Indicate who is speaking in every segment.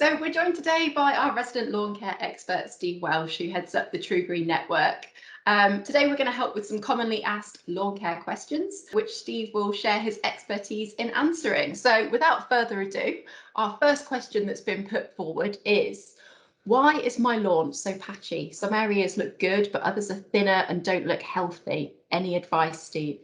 Speaker 1: So we're joined today by our resident lawn care expert, Steve Welch, who heads up the TruGreen network. Today we're going to help with some commonly asked lawn care questions, which Steve will share his expertise in answering. So without further ado, our first question that's been put forward is, why is my lawn so patchy? Some areas look good, but others are thinner and don't look healthy. Any advice, Steve?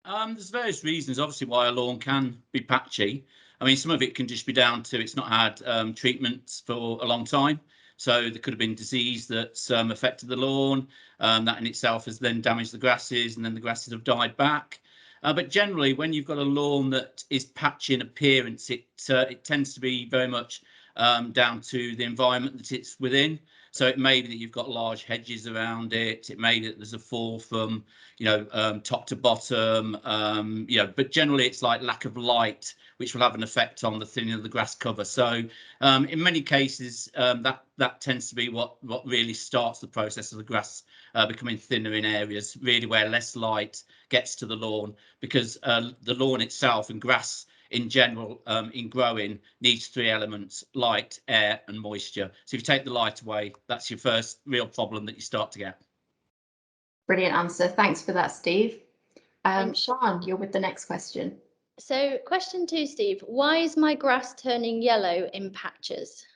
Speaker 2: There's various reasons, obviously, why a lawn can be patchy. I mean, some of it can just be down to it's not had treatments for a long time. So there could have been disease that's affected the lawn. That in itself has then damaged the grasses, and then the grasses have died back. But generally, when you've got a lawn that is patchy in appearance, it tends to be very much down to the environment that it's within. So it may be that you've got large hedges around it. It may be that there's a fall from, top to bottom. But generally it's like lack of light, which will have an effect on the thinning of the grass cover. So in many cases, that tends to be what really starts the process of the grass becoming thinner in areas really where less light gets to the lawn, because the lawn itself and grass in general, in growing, needs three elements: light, air, and moisture. So if you take the light away, that's your first real problem that you start to get.
Speaker 1: Brilliant answer. Thanks for that, Steve. Sian, you're with the next question.
Speaker 3: So question 2, Steve, why is my grass turning yellow in patches?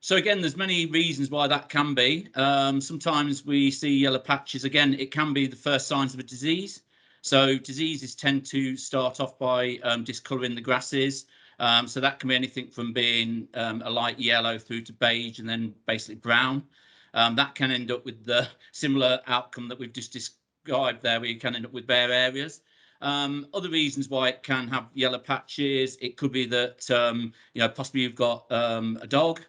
Speaker 2: So again, there's many reasons why that can be. Sometimes we see yellow patches. Again, it can be the first signs of a disease. So diseases tend to start off by discolouring the grasses. So that can be anything from being a light yellow through to beige and then basically brown. That can end up with the similar outcome that we've just described there, where you can end up with bare areas. Other reasons why it can have yellow patches, it could be that, possibly you've got a dog.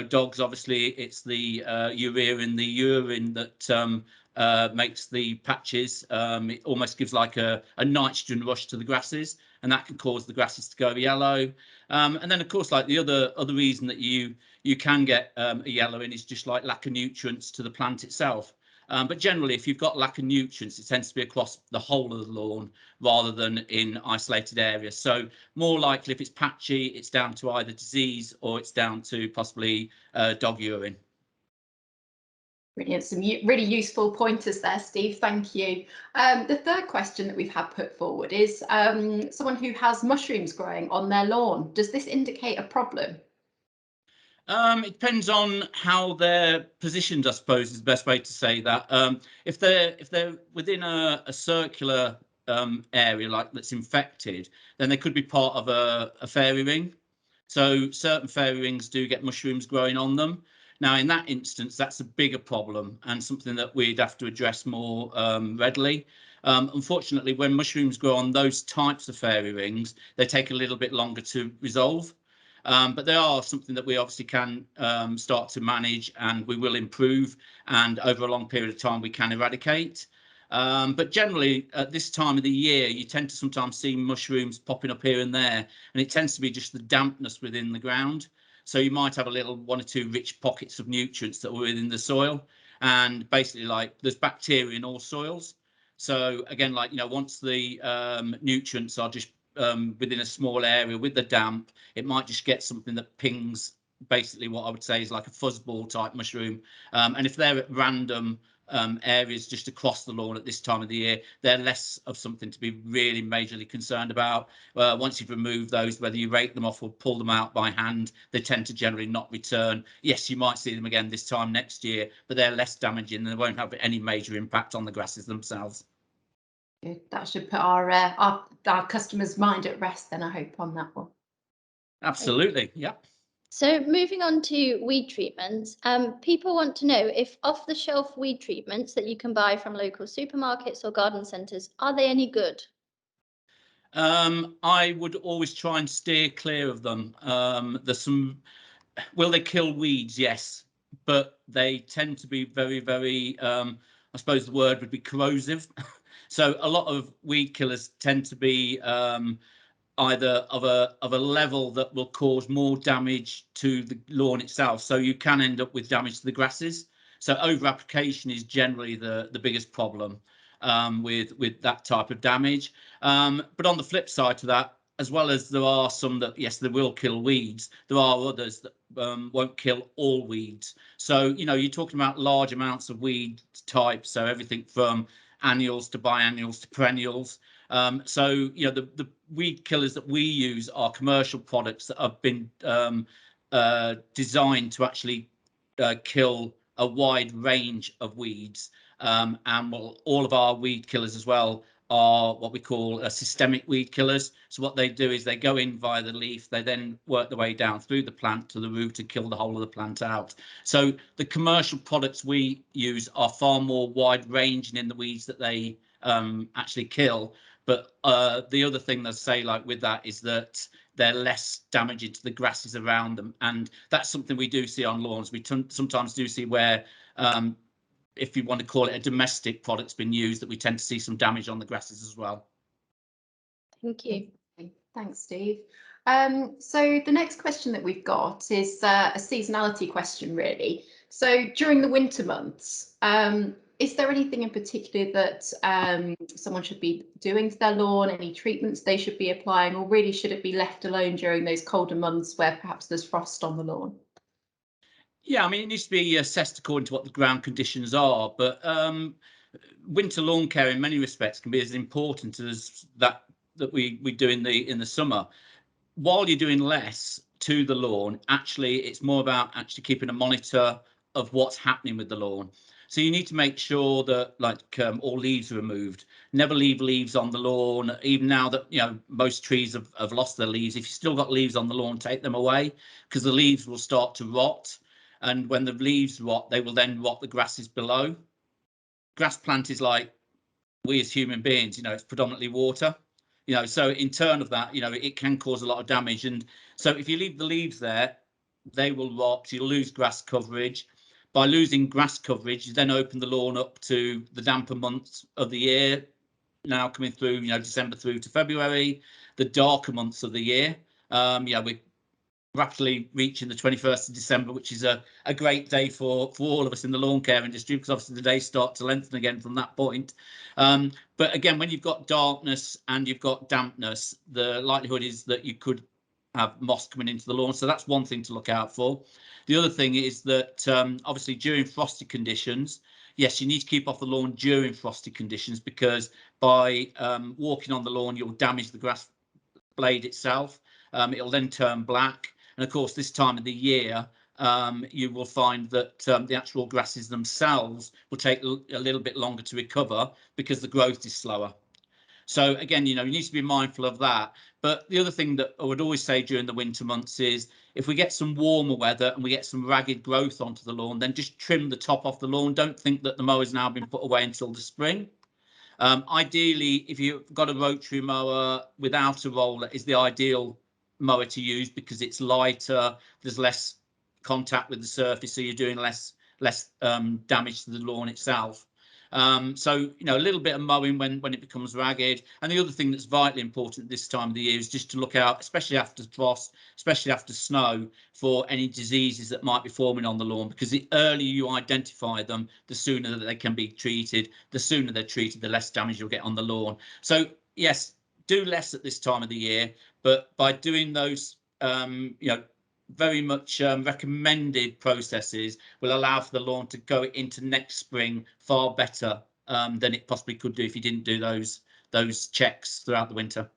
Speaker 2: Dogs, obviously, it's the urea in the urine that makes the patches. It almost gives like a nitrogen rush to the grasses, and that can cause the grasses to go yellow. And then, of course, like the other reason that you can get a yellowing is just like lack of nutrients to the plant itself. But generally, if you've got lack of nutrients, it tends to be across the whole of the lawn rather than in isolated areas. So more likely, if it's patchy, it's down to either disease or it's down to possibly dog urine.
Speaker 1: Brilliant. Some really useful pointers there, Steve. Thank you. The third question that we've had put forward is someone who has mushrooms growing on their lawn. Does this indicate a problem?
Speaker 2: It depends on how they're positioned, I suppose, is the best way to say that. If they're within a circular area like that's infected, then they could be part of a fairy ring. So certain fairy rings do get mushrooms growing on them. Now, in that instance, that's a bigger problem and something that we'd have to address more readily. Unfortunately, when mushrooms grow on those types of fairy rings, they take a little bit longer to resolve. But they are something that we obviously can start to manage, and we will improve, and over a long period of time we can eradicate. But generally at this time of the year, you tend to sometimes see mushrooms popping up here and there, and it tends to be just the dampness within the ground. So you might have a little one or two rich pockets of nutrients that were within the soil, and basically like there's bacteria in all soils. So again, like, once the nutrients are just within a small area with the damp, it might just get something that pings basically what I would say is like a fuzzball type mushroom. And if they're at random areas just across the lawn at this time of the year, they're less of something to be really majorly concerned about. Once you've removed those, whether you rake them off or pull them out by hand, they tend to generally not return. Yes, you might see them again this time next year, but they're less damaging and they won't have any major impact on the grasses themselves.
Speaker 1: That should put our customers' mind at rest then, I hope, on that one.
Speaker 2: Absolutely, yeah.
Speaker 3: So moving on to weed treatments, people want to know if off-the-shelf weed treatments that you can buy from local supermarkets or garden centres, are they any good?
Speaker 2: I would always try and steer clear of them. Will they kill weeds? Yes, but they tend to be very, very, I suppose the word would be corrosive. So a lot of weed killers tend to be either of a level that will cause more damage to the lawn itself. So you can end up with damage to the grasses. So over application is generally the biggest problem with that type of damage. But on the flip side to that, as well as there are some that, yes, they will kill weeds, there are others that won't kill all weeds. So, you know, you're talking about large amounts of weed types, so everything from annuals to biennials to perennials. So, you know, the weed killers that we use are commercial products that have been designed to actually kill a wide range of weeds. And all of our weed killers as well are what we call systemic weed killers. So what they do is they go in via the leaf, they then work their way down through the plant to the root and kill the whole of the plant out. So the commercial products we use are far more wide ranging in the weeds that they actually kill. But the other thing they say, like with that, is that they're less damaging to the grasses around them, and that's something we do see on lawns. We sometimes do see where, if you want to call it a domestic product's been used, that we tend to see some damage on the grasses as well.
Speaker 3: Thank you.
Speaker 1: Thanks, Steve. So the next question that we've got is a seasonality question, really. So during the winter months, is there anything in particular that someone should be doing to their lawn, any treatments they should be applying, or really should it be left alone during those colder months where perhaps there's frost on the lawn?
Speaker 2: Yeah, I mean, it needs to be assessed according to what the ground conditions are, but winter lawn care in many respects can be as important as that we do in the summer. While you're doing less to the lawn, actually it's more about actually keeping a monitor of what's happening with the lawn. So you need to make sure that, like, all leaves are removed. Never leave leaves on the lawn, even now that, you know, most trees have lost their leaves. If you've still got leaves on the lawn, take them away, because the leaves will start to rot. And when the leaves rot, they will then rot the grasses below. Grass plant is like we as human beings, you know, it's predominantly water. You know, so in turn of that, you know, it can cause a lot of damage. And so if you leave the leaves there, they will rot, you'll lose grass coverage. By losing grass coverage, you then open the lawn up to the damper months of the year, now coming through, you know, December through to February, the darker months of the year. Yeah, we're rapidly reaching the 21st of December, which is a great day for all of us in the lawn care industry, because obviously the days start to lengthen again from that point. But again, when you've got darkness and you've got dampness, the likelihood is that you could have moss coming into the lawn. So that's one thing to look out for. The other thing is that obviously during frosty conditions, yes, you need to keep off the lawn during frosty conditions, because by walking on the lawn, you'll damage the grass blade itself. It'll then turn black. And of course, this time of the year, you will find that the actual grasses themselves will take a little bit longer to recover because the growth is slower. So again, you know, you need to be mindful of that. But the other thing that I would always say during the winter months is, if we get some warmer weather and we get some ragged growth onto the lawn, then just trim the top off the lawn. Don't think that the mower's now been put away until the spring. Ideally, if you've got a rotary mower without a roller, is the ideal mower to use, because it's lighter, there's less contact with the surface, so you're doing less damage to the lawn itself. So, you know, a little bit of mowing when it becomes ragged. And the other thing that's vitally important this time of the year is just to look out, especially after frost, especially after snow, for any diseases that might be forming on the lawn, because the earlier you identify them, the sooner that they can be treated. The sooner they're treated, the less damage you'll get on the lawn. So yes, do less at this time of the year, but by doing those, you know, very much recommended processes, will allow for the lawn to go into next spring far better than it possibly could do if you didn't do those checks throughout the winter.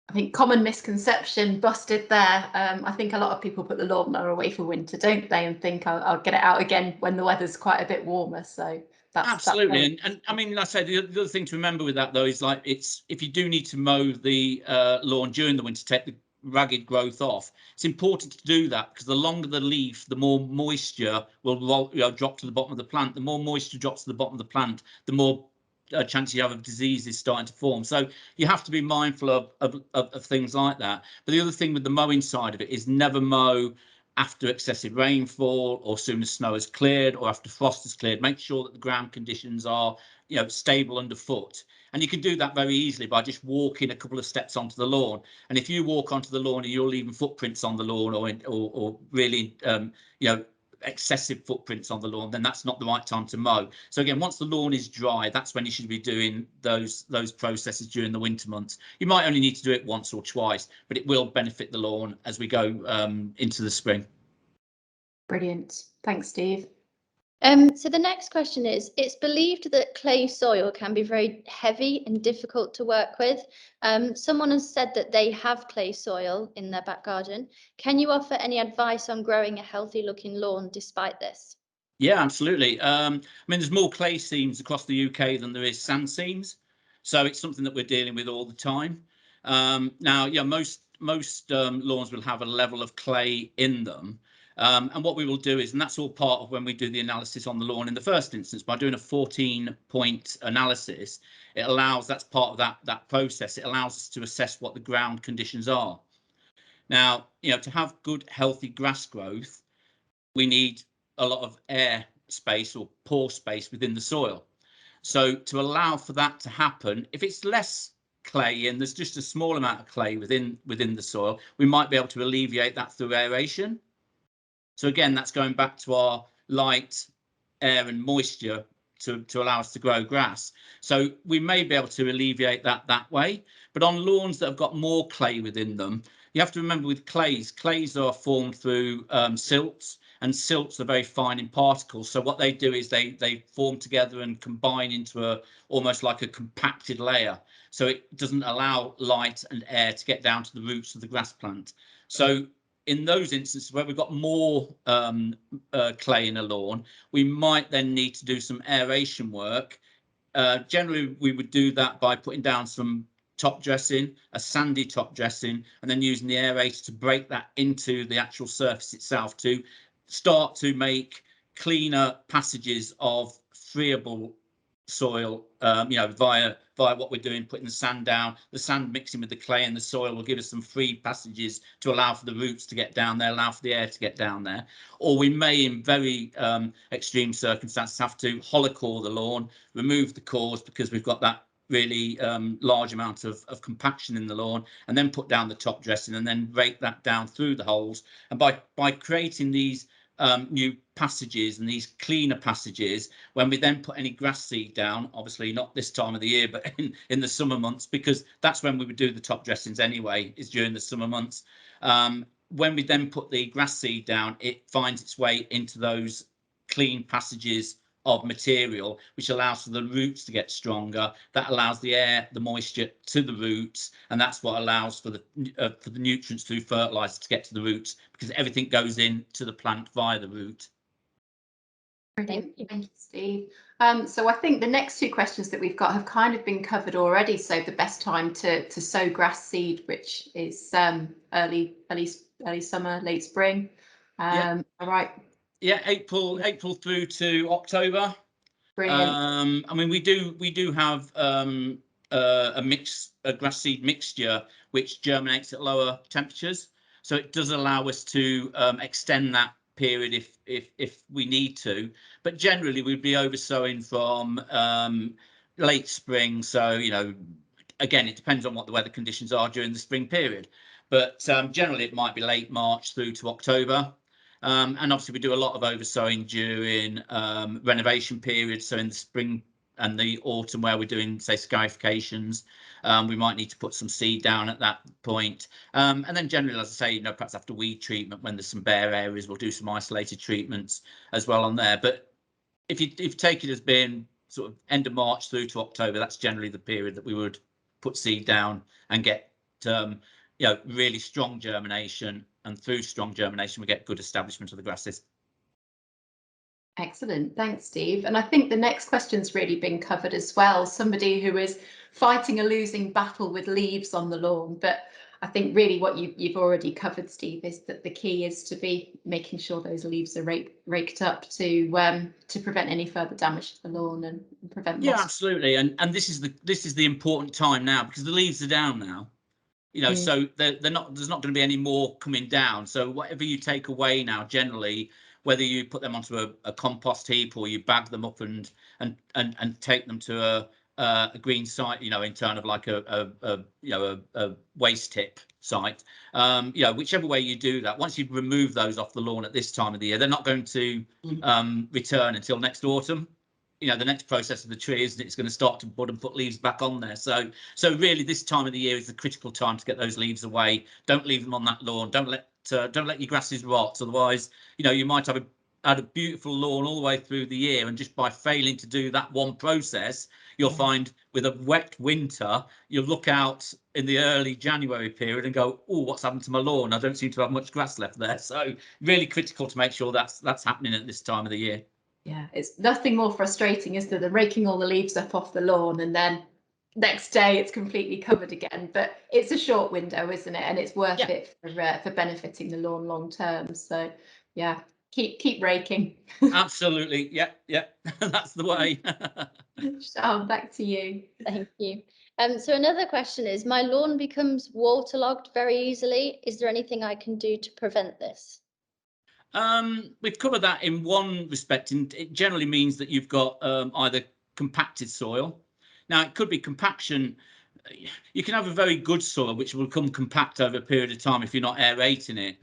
Speaker 1: I think common misconception busted there. I think a lot of people put the lawnmower away for winter, don't they, and think I'll get it out again when the weather's quite a bit warmer. So that's
Speaker 2: absolutely. And I mean, like I say, the other thing to remember with that though is, like, it's, if you do need to mow the lawn during the winter, take the ragged growth off, it's important to do that, because the longer the leaf, the more moisture will drop to the bottom of the plant. The more moisture drops to the bottom of the plant, the more chance you have of diseases starting to form. So you have to be mindful of things like that. But the other thing with the mowing side of it is, never mow after excessive rainfall, or soon as snow has cleared, or after frost has cleared. Make sure that the ground conditions are, you know, stable underfoot. And you can do that very easily by just walking a couple of steps onto the lawn. And if you walk onto the lawn and you're leaving footprints on the lawn, or really, you know, excessive footprints on the lawn, then that's not the right time to mow. So again, once the lawn is dry, that's when you should be doing those processes during the winter months. You might only need to do it once or twice, but it will benefit the lawn as we go into the spring.
Speaker 1: Brilliant. Thanks, Steve.
Speaker 3: So the next question is, it's believed that clay soil can be very heavy and difficult to work with. Someone has said that they have clay soil in their back garden. Can you offer any advice on growing a healthy looking lawn despite this?
Speaker 2: Yeah, absolutely. I mean, there's more clay seams across the UK than there is sand seams. So it's something that we're dealing with all the time. Now, yeah, most lawns will have a level of clay in them. And what we will do is, and that's all part of when we do the analysis on the lawn in the first instance, by doing a 14-point analysis, it allows, that's part of that process, it allows us to assess what the ground conditions are. Now, to have good, healthy grass growth, we need a lot of air space or pore space within the soil. So to allow for that to happen, if it's less clay and there's just a small amount of clay within the soil, we might be able to alleviate that through aeration. So again, that's going back to our light, air and moisture to allow us to grow grass. So we may be able to alleviate that way. But on lawns that have got more clay within them, you have to remember with clays are formed through silts, and silts are very fine in particles. So what they do is they form together and combine into almost like a compacted layer. So it doesn't allow light and air to get down to the roots of the grass plant. So in those instances where we've got more clay in a lawn, we might then need to do some aeration work. Generally, we would do that by putting down some top dressing, a sandy top dressing, and then using the aerator to break that into the actual surface itself to start to make cleaner passages of friable soil, via what we're doing, putting the sand down, the sand mixing with the clay and the soil will give us some free passages to allow for the roots to get down there, allow for the air to get down there. Or we may, in very extreme circumstances, have to hollow core the lawn, remove the cores because we've got that really large amount of compaction in the lawn, and then put down the top dressing and then rake that down through the holes. And by creating these new passages and these cleaner passages, when we then put any grass seed down, obviously not this time of the year, but in the summer months, because that's when we would do the top dressings anyway, is during the summer months. When we then put the grass seed down, it finds its way into those clean passages of material, which allows for the roots to get stronger. That allows the air, the moisture to the roots, and that's what allows for the nutrients through fertilizer to get to the roots, because everything goes into the plant via the root.
Speaker 1: Brilliant. Thank you, Steve. So I think the next two questions that we've got have kind of been covered already. So the best time to sow grass seed, which is early summer, late spring.
Speaker 2: Yeah.
Speaker 1: All right.
Speaker 2: Yeah, April through to October.
Speaker 1: Brilliant.
Speaker 2: I mean, we do have a grass seed mixture which germinates at lower temperatures, so it does allow us to extend that period if we need to. But generally, we'd be over sowing from late spring. So again, it depends on what the weather conditions are during the spring period. But generally, it might be late March through to October. And obviously, we do a lot of oversowing during renovation periods. So in the spring and the autumn, where we're doing, say, scarifications, we might need to put some seed down at that point. And then generally, as I say, perhaps after weed treatment, when there's some bare areas, we'll do some isolated treatments as well on there. But if you take it as being sort of end of March through to October, that's generally the period that we would put seed down and get really strong germination, and through strong germination we get good establishment of the grasses.
Speaker 1: Excellent, thanks, Steve. And I think the next question's really been covered as well. Somebody who is fighting a losing battle with leaves on the lawn, but I think really what you've already covered, Steve, is that the key is to be making sure those leaves are raked up to prevent any further damage to the lawn and prevent moss.
Speaker 2: Yeah, absolutely. And this is the important time now, because the leaves are down now. So there's not going to be any more coming down. So whatever you take away now, generally, whether you put them onto a compost heap or you bag them up and take them to a green site, in terms of like a waste tip site, whichever way you do that, once you've removed those off the lawn at this time of the year, they're not going to return until next autumn. The next process of the tree is it's going to start to bud and put leaves back on there. So really this time of the year is the critical time to get those leaves away. Don't leave them on that lawn. Don't let your grasses rot. Otherwise, you might have had a beautiful lawn all the way through the year, and just by failing to do that one process, you'll find with a wet winter, you'll look out in the early January period and go, oh, what's happened to my lawn? I don't seem to have much grass left there. So really critical to make sure that's happening at this time of the year.
Speaker 1: Yeah, it's nothing more frustrating, is that they're raking all the leaves up off the lawn and then next day it's completely covered again. But it's a short window, isn't it? And it's worth it for benefiting the lawn long term. So yeah, keep raking.
Speaker 2: Absolutely. Yeah. That's the way.
Speaker 1: Sian, back to you.
Speaker 3: Thank you. So another question is, my lawn becomes waterlogged very easily. Is there anything I can do to prevent this?
Speaker 2: We've covered that in one respect, and it generally means that you've got either compacted soil. Now, it could be compaction. You can have a very good soil which will become compact over a period of time if you're not aerating it.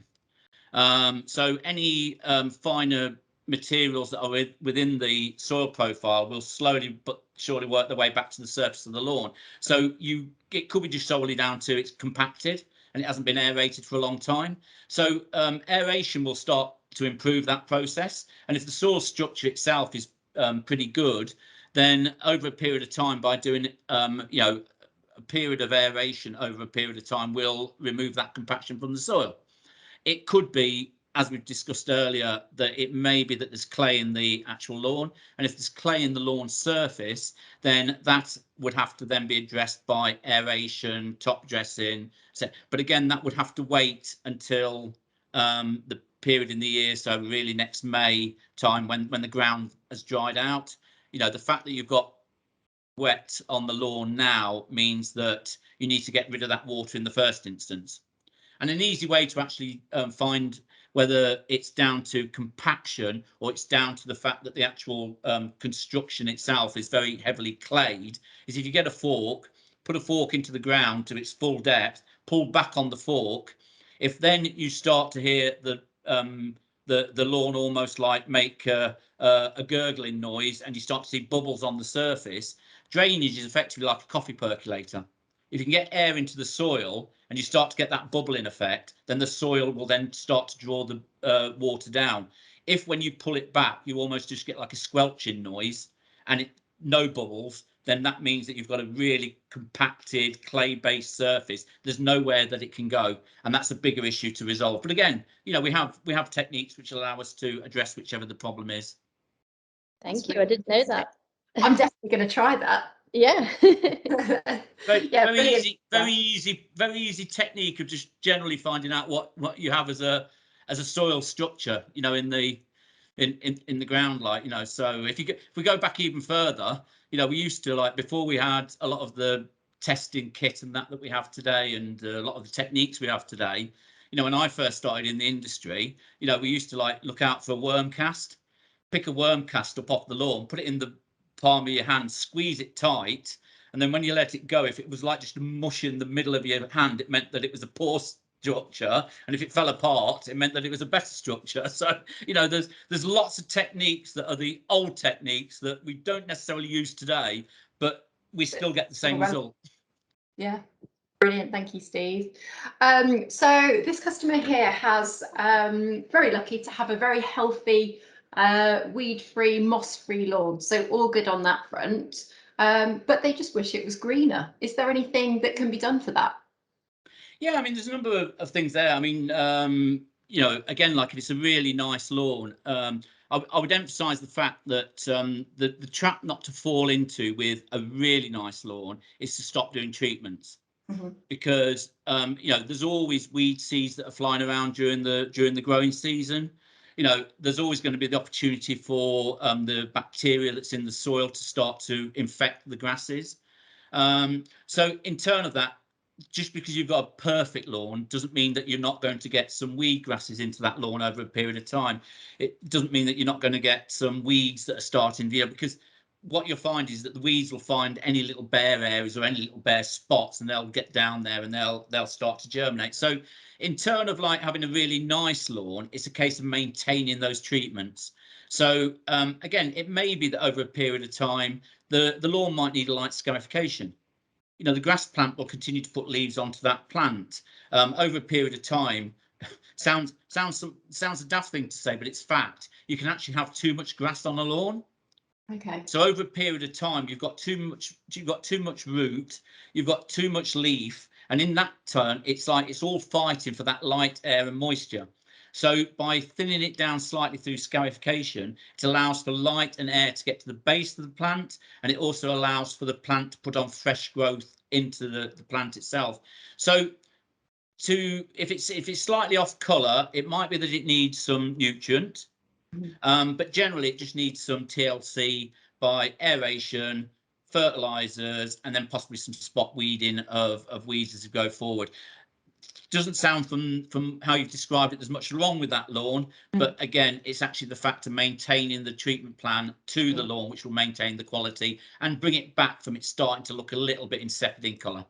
Speaker 2: So any finer materials that are within the soil profile will slowly but surely work their way back to the surface of the lawn. So it could be just solely down to it's compacted and it hasn't been aerated for a long time. So aeration will start to improve that process. And if the soil structure itself is pretty good, then over a period of time, by doing a period of aeration over a period of time, will remove that compaction from the soil. It could be, as we've discussed earlier, that it may be that there's clay in the actual lawn. And if there's clay in the lawn surface, then that would have to then be addressed by aeration, top dressing. But again, that would have to wait until the period in the year, so really next May time, when the ground has dried out. The fact that you've got wet on the lawn now means that you need to get rid of that water in the first instance. And an easy way to actually find whether it's down to compaction or it's down to the fact that the actual construction itself is very heavily clayed is if you get a fork, put a fork into the ground to its full depth, pull back on the fork. If then you start to hear the lawn almost like make a gurgling noise and you start to see bubbles on the surface, drainage is effectively like a coffee percolator. If you can get air into the soil and you start to get that bubbling effect, then the soil will then start to draw the water down. If when you pull it back, you almost just get like a squelching noise and no bubbles, then that means that you've got a really compacted clay-based surface. There's nowhere that it can go, and that's a bigger issue to resolve. But again, we have techniques which allow us to address whichever the problem is.
Speaker 3: Thank you. I didn't know that.
Speaker 1: I'm definitely going to try that.
Speaker 3: Yeah.
Speaker 2: Very easy technique of just generally finding out what you have as a soil structure, in the ground, so if we go back even further, we used to, like, before we had a lot of the testing kit and that we have today, and a lot of the techniques we have today, when I first started in the industry, we used to look out for a worm cast, pick a worm cast up off the lawn, put it in the palm of your hand, squeeze it tight, and then when you let it go, if it was like just a mush in the middle of your hand, it meant that it was a poor structure, and if it fell apart, it meant that it was a better structure. So there's lots of techniques that are the old techniques that we don't necessarily use today, but we still get the same result.
Speaker 1: Yeah, brilliant. Thank you, Steve. So this customer here has very lucky to have a very healthy, weed-free, moss-free lawn, so all good on that front, but they just wish it was greener. Is there anything that can be done for that?
Speaker 2: Yeah, I mean, there's a number of things there. I mean, again, like, if it's a really nice lawn, I would emphasize the fact that the trap not to fall into with a really nice lawn is to stop doing treatments. Mm-hmm. Because there's always weed seeds that are flying around during the growing season. There's always going to be the opportunity for the bacteria that's in the soil to start to infect the grasses. So in turn of that, just because you've got a perfect lawn doesn't mean that you're not going to get some weed grasses into that lawn over a period of time. It doesn't mean that you're not going to get some weeds that are starting, because what you'll find is that the weeds will find any little bare areas or any little bare spots, and they'll get down there and they'll start to germinate. So in terms of like having a really nice lawn, it's a case of maintaining those treatments. So again, it may be that over a period of time, the lawn might need a light scarification. You know, the grass plant will continue to put leaves onto that plant over a period of time. Sounds a daft thing to say, but it's fact. You can actually have too much grass on a lawn.
Speaker 1: Okay.
Speaker 2: So over a period of time, you've got too much root, you've got too much leaf, and in that turn, it's like it's all fighting for that light, air, and moisture. So by thinning it down slightly through scarification, it allows for light and air to get to the base of the plant, and it also allows for the plant to put on fresh growth into the plant itself. So if it's slightly off colour, it might be that it needs some nutrient, but generally it just needs some TLC by aeration, fertilizers, and then possibly some spot weeding of weeds as you go forward. Doesn't sound from how you've described it there's much wrong with that lawn, but again, it's actually the fact of maintaining the treatment plan to the lawn, which will maintain the quality and bring it back from it starting to look a little bit insipid in colour.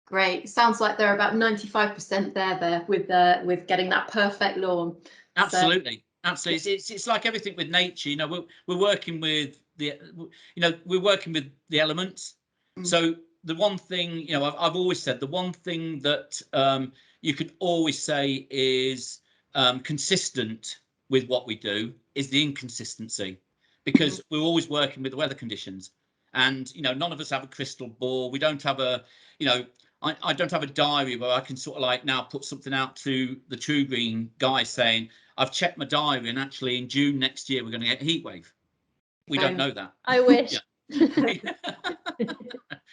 Speaker 1: Great. Sounds like they're about 95% there with getting that perfect lawn.
Speaker 2: Absolutely.
Speaker 1: So,
Speaker 2: Absolutely. It's like everything with nature, you know, we're working with we're working with the elements. So the one thing, you know, I've always said the one thing that you could always say is consistent with what we do is the inconsistency, because we're always working with the weather conditions, and you know, none of us have a crystal ball. We don't have a, you know, I don't have a diary where I can sort of like now put something out to the TruGreen guys saying I've checked my diary and actually in June next year we're going to get a heat wave. We don't know that.
Speaker 3: I wish.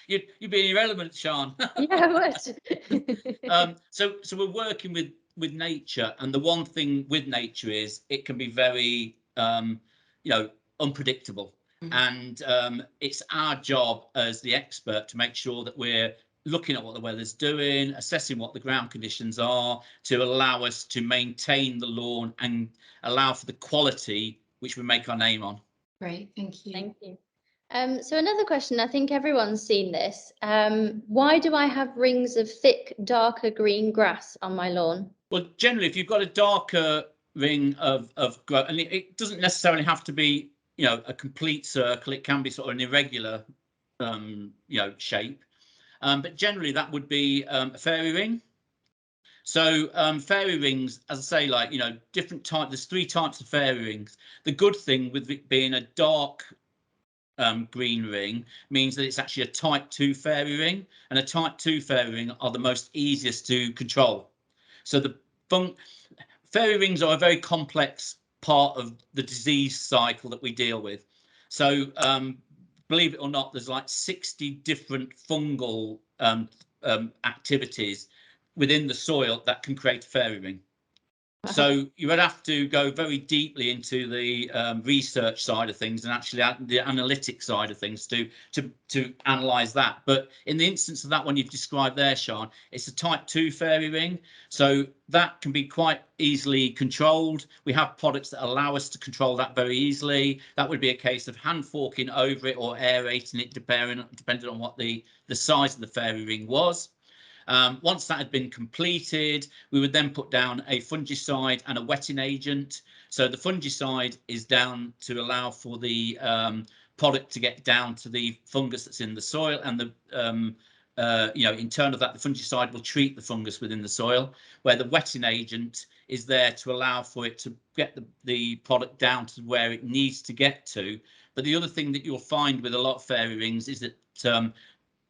Speaker 2: You'd be in your element, Sean.
Speaker 3: Yeah, I would.
Speaker 2: So we're working with nature, and the one thing with nature is it can be very you know, unpredictable, and it's our job as the expert to make sure that we're looking at what the weather's doing, assessing what the ground conditions are, to allow us to maintain the lawn and allow for the quality which we make our name on.
Speaker 1: Great, thank you.
Speaker 3: Thank you. So another question, I think everyone's seen this. Why do I have rings of thick, darker green grass on my lawn?
Speaker 2: Well, generally, if you've got a darker ring of growth, and it doesn't necessarily have to be, you know, a complete circle. It can be sort of an irregular, you know, shape. But generally, that would be a fairy ring. So fairy rings, as I say, like, you know, different types. There's 3 types of fairy rings. The good thing with it being a dark green ring means that it's actually a type 2 fairy ring, and a type 2 fairy ring are the most easiest to control. So the fairy rings are a very complex part of the disease cycle that we deal with. So believe it or not, there's like 60 different fungal activities within the soil that can create a fairy ring. So you would have to go very deeply into the research side of things and actually the analytic side of things to analyze that. But in the instance of that one you've described there, Sean, it's a type 2 fairy ring. So that can be quite easily controlled. We have products that allow us to control that very easily. That would be a case of hand forking over it or aerating it, depending on what the size of the fairy ring was. Once that had been completed, we would then put down a fungicide and a wetting agent. So the fungicide is down to allow for the product to get down to the fungus that's in the soil, and the you know, in turn of that, the fungicide will treat the fungus within the soil, where the wetting agent is there to allow for it to get the product down to where it needs to get to. But the other thing that you'll find with a lot of fairy rings is that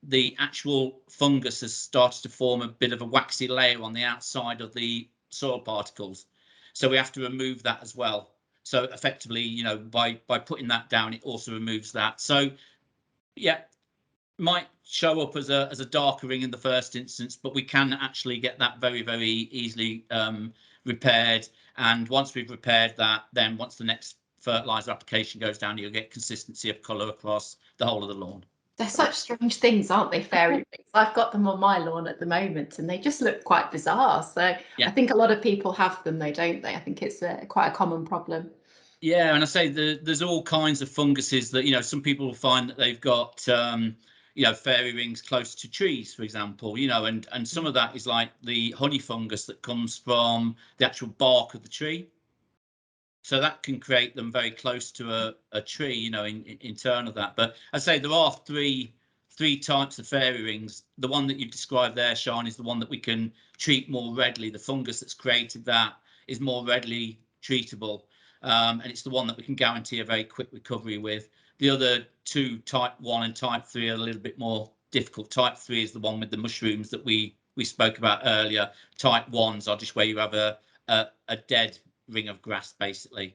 Speaker 2: the actual fungus has started to form a bit of a waxy layer on the outside of the soil particles. So we have to remove that as well. So effectively, you know, by putting that down, it also removes that. So yeah, might show up as a darker ring in the first instance, but we can actually get that very, very easily repaired. And once we've repaired that, then once the next fertilizer application goes down, you'll get consistency of colour across the whole of the lawn.
Speaker 1: They're such strange things, aren't they, fairy rings? I've got them on my lawn at the moment and they just look quite bizarre. So yeah. I think a lot of people have them though, don't they? I think it's quite a common problem.
Speaker 2: Yeah, and I say there's all kinds of funguses that, you know, some people will find that they've got, you know, fairy rings close to trees, for example, you know, and some of that is like the honey fungus that comes from the actual bark of the tree. So that can create them very close to a tree, you know, in turn of that. But I say there are three types of fairy rings. The one that you described there, Sean, is the one that we can treat more readily. The fungus that's created that is more readily treatable. And it's the one that we can guarantee a very quick recovery with. The other two, type 1 and type 3, are a little bit more difficult. Type 3 is the one with the mushrooms that we spoke about earlier. Type 1s are just where you have a dead ring of grass, basically.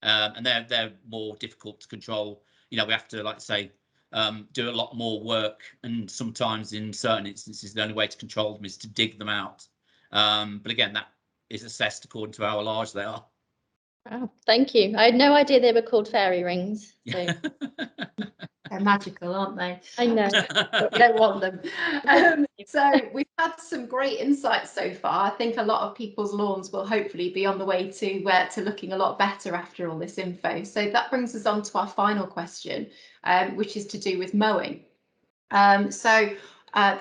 Speaker 2: And they're more difficult to control. You know, we have to, like I say, do a lot more work, and sometimes in certain instances the only way to control them is to dig them out. But again, that is assessed according to how large they are.
Speaker 3: Wow, thank you. I had no idea they were called fairy rings. So
Speaker 1: They're magical, aren't they?
Speaker 3: I know.
Speaker 1: But we don't want them. So we've had some great insights so far. I think a lot of people's lawns will hopefully be on the way to looking a lot better after all this info. So that brings us on to our final question, which is to do with mowing. The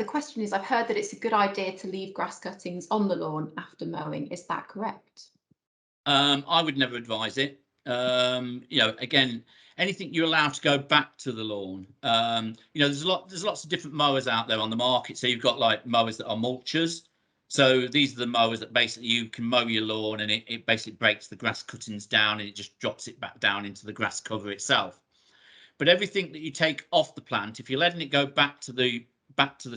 Speaker 1: question is, I've heard that it's a good idea to leave grass cuttings on the lawn after mowing. Is that correct?
Speaker 2: I would never advise it. You know, again, anything you allow to go back to the lawn. You know, there's lots of different mowers out there on the market. So you've got like mowers that are mulchers. So these are the mowers that basically you can mow your lawn, and it basically breaks the grass cuttings down and it just drops it back down into the grass cover itself. But everything that you take off the plant, if you're letting it go back to the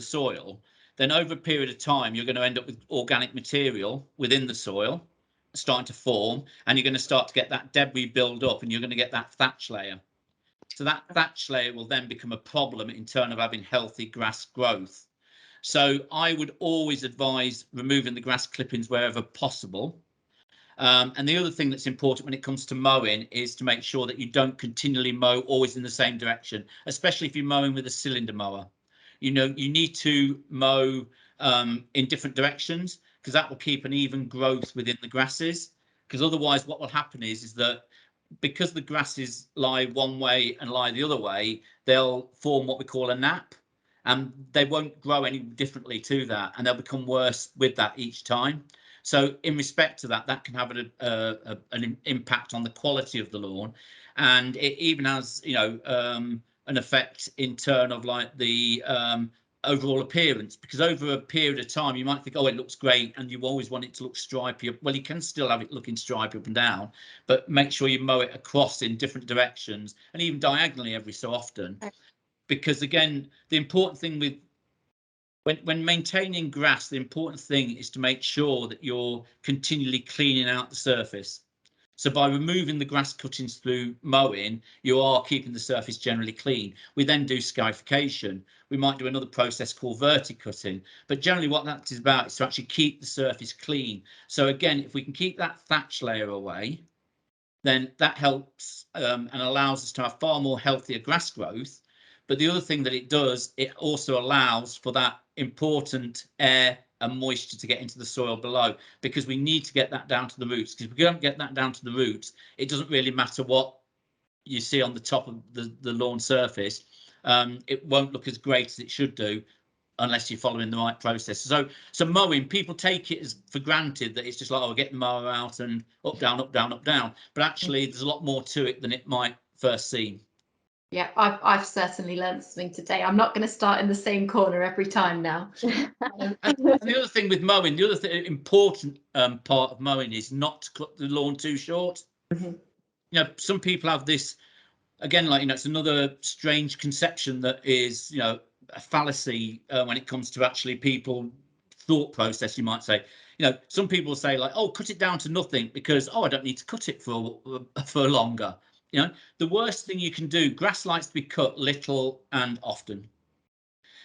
Speaker 2: soil, then over a period of time you're going to end up with organic material within the soil starting to form, and you're going to start to get that debris build up, and you're going to get that thatch layer. So that thatch layer will then become a problem in terms of having healthy grass growth. So I would always advise removing the grass clippings wherever possible. And the other thing that's important when it comes to mowing is to make sure that you don't continually mow always in the same direction, especially if you're mowing with a cylinder mower. You know, you need to mow in different directions, because that will keep an even growth within the grasses. Because otherwise what will happen is that because the grasses lie one way and lie the other way, they'll form what we call a nap, and they won't grow any differently to that, and they'll become worse with that each time. So in respect to that, that can have an impact on the quality of the lawn, and it even has, you know, an effect in turn of like the overall appearance, because over a period of time you might think, oh, it looks great, and you always want it to look stripy up. Well, you can still have it looking stripy up and down, but make sure you mow it across in different directions and even diagonally every so often. Because again, the important thing with when maintaining grass, the important thing is to make sure that you're continually cleaning out the surface. So by removing the grass cuttings through mowing, you are keeping the surface generally clean. We then do scarification. We might do another process called verticutting, but generally what that is about is to actually keep the surface clean. So again, if we can keep that thatch layer away, then that helps and allows us to have far more healthier grass growth. But the other thing that it does, it also allows for that important air and moisture to get into the soil below, because we need to get that down to the roots. Because if we don't get that down to the roots, it doesn't really matter what you see on the top of the lawn surface. It won't look as great as it should do unless you're following the right process. So mowing, people take it as for granted that it's just like, oh, get the mower out and up, down, up, down, up, down. But actually, there's a lot more to it than it might first seem.
Speaker 1: Yeah, I've certainly learned something today. I'm not going to start in the same corner every time now.
Speaker 2: And the other thing with mowing, the other important part of mowing is not to cut the lawn too short. You know, some people have this, again, like, you know, it's another strange conception that is, you know, a fallacy when it comes to actually people thought process, you might say. You know, some people say like, oh, cut it down to nothing because, oh, I don't need to cut it for longer. You know, the worst thing you can do, grass likes to be cut little and often.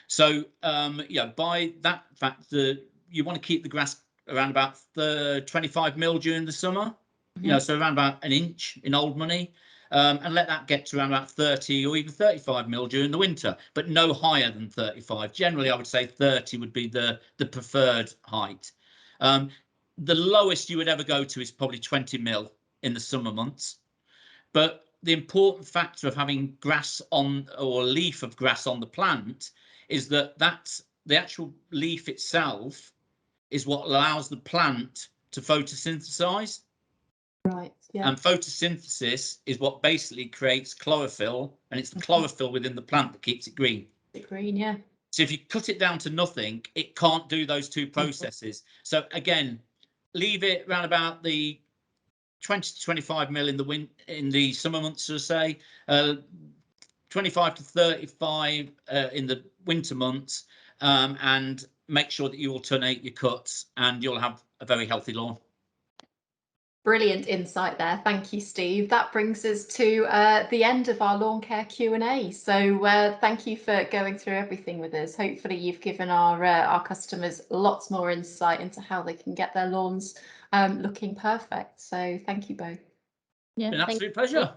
Speaker 2: So, yeah, by that fact, you want to keep the grass around about 25 mil during the summer, you know, so around about an inch in old money, and let that get to around about 30 or even 35 mil during the winter, but no higher than 35. Generally, I would say 30 would be the preferred height. The lowest you would ever go to is probably 20 mil in the summer months. But the important factor of having grass on, or leaf of grass on the plant, is that the actual leaf itself is what allows the plant to photosynthesize.
Speaker 1: Right. Yeah.
Speaker 2: And photosynthesis is what basically creates chlorophyll, and it's the chlorophyll within the plant that keeps it green.
Speaker 1: Green. Yeah.
Speaker 2: So if you cut it down to nothing, it can't do those two processes. So again, leave it around about the 20 to 25 mil in the summer months, or say 25 to 35 in the winter months, and make sure that you alternate your cuts, and you'll have a very healthy lawn.
Speaker 1: Brilliant insight there. Thank you, Steve. That brings us to the end of our lawn care Q&A. So thank you for going through everything with us. Hopefully you've given our customers lots more insight into how they can get their lawns looking perfect. So thank you both.
Speaker 3: Yeah,
Speaker 2: An absolute pleasure.